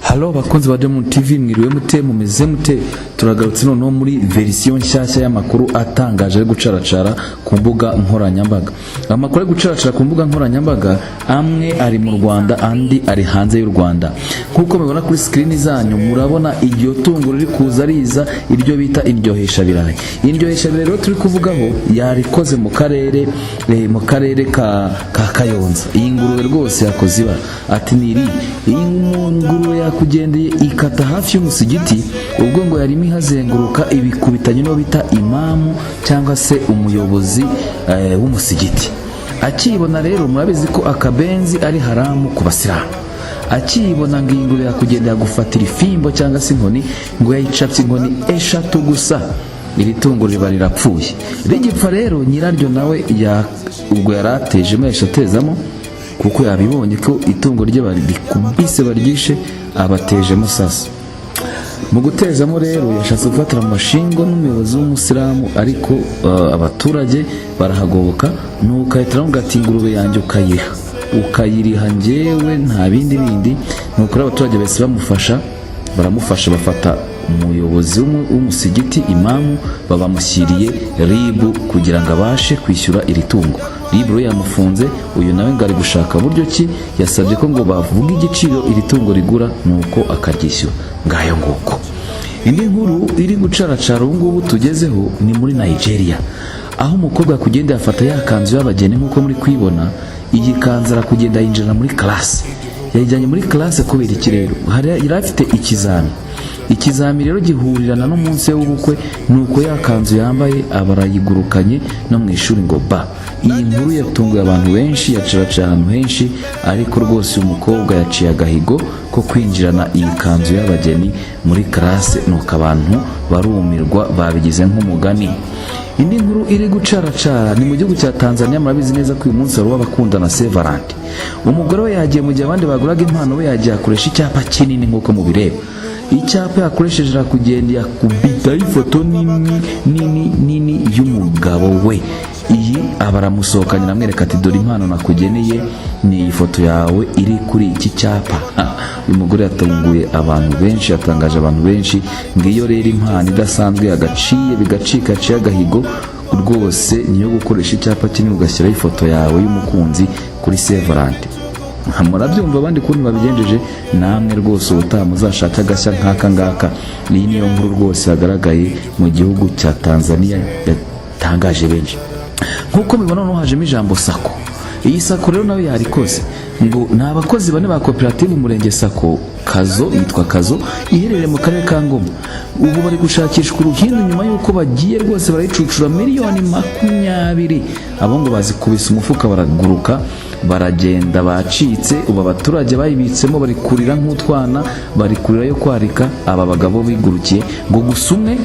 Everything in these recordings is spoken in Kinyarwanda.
Halo bakunzi ba Diamond TV, mwiriwe mute, mumeze mute? Turagarutse noneho muri version nshyashya y'amakuru atangaje ari gucaracara ku mbuga nkoranyambaga. Amakuru ari gucaracara ku mbuga nkoranyambaga, amwe ari mu Rwanda andi ari hanze y'u Rwanda. Nkuko mubibona kuri screen zanyu, murabona iryo tungo riri kuza riza iryo bita indyohesha birayi. Indyohesha birayi rero turi kuvugaho yarikoze mu karere ka Kayonza. Iyi ngurube rwose yakoze ibara ati niri iyi ngurube yakugendeye ikata hafi y'umusigiti, ubwo ngo yarimo ihazenguruka ibikubitanye no bita imamu cyangwa se umuyobozi w'umusigiti. Akibona rero murabizi ko akabenzi ari haramu ku basilamu. Akibona ngo ingurube yakugendeye gufatira ifimbo cyangwa se inkoni, ngo yayicapye inkoni eshatu gusa, iri tungo riba rirapfuye. Rigipfa rero nyiraryo nawe ubwo yaratejemo yashatezamo, kuko yabibonye ko itungo rye barikubise baryishe abatejemo sasa. Mu gutezamo rero yashatse gufatira mu mashingo n'umuyobozi w'umusilamu, ariko abaturage barahagoboka, nuko ahita aramubwira ati ingurube yanjye ukayiriha njyewe nta bindi. Nuko abaturage bose baramufasha bafata umuyobozi w'umusigiti imamu, babamushyiriye ribu kugira ngo abashe kwishyura iri tungo. Ribu yamufunze, uyu nawe ngo ari gushaka buryo ki, yasabye ko ngo bavuga igiciro iri tungo rigura nuko akaryishyura. Ngayo nguko indi nkuru iri gucaracara ubu ngubu tugezeho ni muri Nigeria, aho umukobwa yakugenda yafata ya kanzu y'abageni nk'uko muri kwibona. Iyi kanzu arakugenda yinjira muri classe, yayijyanye muri classe kubera iki rero, yari afite ikizami rero gihurirana n'umunsi w'ubukwe, nuko ya kanzu yambaye abarayigurukanye no mu ishuri ngo ba. Iyi nkuru yatunguye abantu benshi, yacaracara ahantu henshi, ariko rwose umukobwa yaciye agahigo ko kwinjirana iyi kanzu y'abageni muri classe, nuko abantu barumirwa, babigize nk'umugani. Indi nkuru iri gucaracara ni mu gihugu cya Tanzania. Murabizi neza ko uyu munsi wari w'abakundana Saint Valentin. Umugore we yagiye, mu gihe abandi baguraga impano, we yagiye akoresha icyapa kinini nk'uko mubireba. Icyapa yakoresheje arakugenda yakubita ifoto nini y'umugabo we. Iyi abaramusohokanye namwereka ati dore impano nakugeneye, ni iyi foto yawe iri kuri iki cyapa. Uyu mugore yatunguye abantu benshi, yatangaje abantu benshi. Ngiyo rero impano idasanzwe bigacika agahigo rwose, niyo gukoresha icyapa kinini ugashyiraho ifoto yawe y'umukunzi kuri Saint Valentin. Murabyumva abandi kuntu babigenjeje, namwe rwose ubutaha muzashaka agashya nk'aka ngaka. Iyi niyo nkuru rwose yagaragaye mu gihugu cya Tanzania yatangaje benshi. Nk'uko mubibona hano hajemo ijambo sako. Iyi sako rero nawe yarikoze, ngo ni abakozi bane ba koperative umurenge sako Kazo, yitwa Kazo, iherereye mu karere ka Ngoma. Ubu bari gushakishwa uruhindu nyuma y'uko bagiye rwose barayicucura miliyoni 20. Abo ngo bazikubise umufuka baraguruka baragenda bacitse. Ubu abaturage bayibitsemo bari kurira nk'utwana, bari kurira yo kwarika. Aba bagabo bigurukiye ngo gusa umwe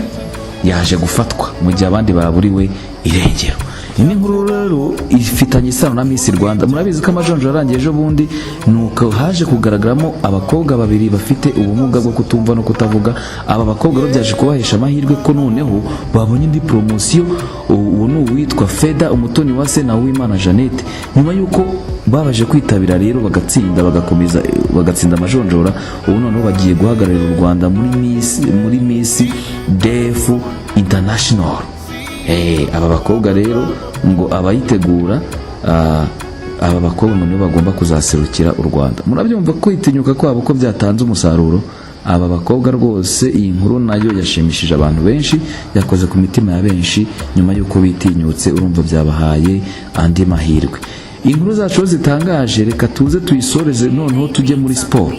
yaje gufatwa mu gihe abandi baburiwe irengero. Indi nkuru rero ifitanye isano na Miss Rwanda. Murabizi ko amajonjo yarangiye ejo bundi, nuko haje kugaragaramo abakobwa babiri bafite ubumuga bwo kutumva no kutavuga. Aba bakobwa rero byaje kubahesha amahirwe ko noneho babonye indi promotion. Uwo ni uwitwa Feda Umutoni wa Se na Uwimana Jeannette. Nyuma yuko babaje kwitabira rero bagatsinda amajonjora, ubu noneho bagiye guhagararira u Rwanda muri Miss DF International. Aba bakobwa rero ngo abayitegura, aba bakobwa nibo bagomba kuzaserukira u Rwanda. Murabyumva ko itinyuka kwabo ko byatanze umusaruro. Aba bakobwa rwose, iyi nkuru nayo yashimishije abantu benshi, yakoze ku mitima ya benshi. Nyuma y'uko bitinyutse, urumva byabahaye andi mahirwe. Inkuru zacu zitangaje, reka tuze tuyisoreze noneho tujye muri sport.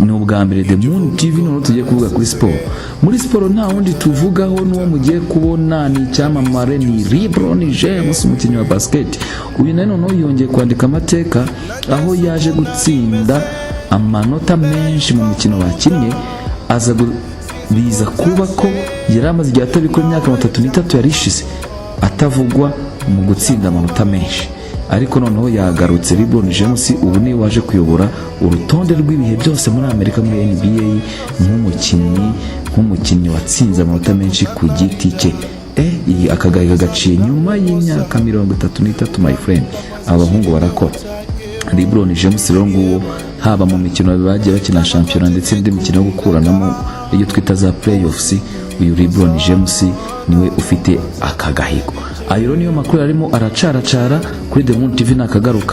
Ni ubwa mbere The Moon TV noneho tugiye kuvuga kuri sport. Muri sport nta wundi tuvugaho n'uwo mugiye kubona, ni icyamamare, ni LeBron James, umukinnyi wa basket. Uyu noneho yongeye kwandika amateka, aho yaje gutsinda amanota menshi mu mukino bakinnye. Biza kuba ko yari amaze igihe atabikora, imyaka 33 yarishize atavugwa mu gutsinda amanota menshi. Ariko noneho yagarutse LeBron James, ubu niwe waje kuyobora urutonde rw'ibihe byose muri Amerika, muri NBA, nk'umukinnyi watsinze amanota menshi ku giti cye. Iyi akagahiga gaciye nyuma y'imyaka 33, my friend. Abahungu barakora. LeBron James rero nguwo haba mu mikino bagiye bakina shampiyona ndetse n'indi mikino yo gukuranamo iyo twita za playoffs, uyu LeBron James niwe ufite akagahigo. Ayo niyo makuru arimo aracaracara kuri The Moon TV nakagaruka.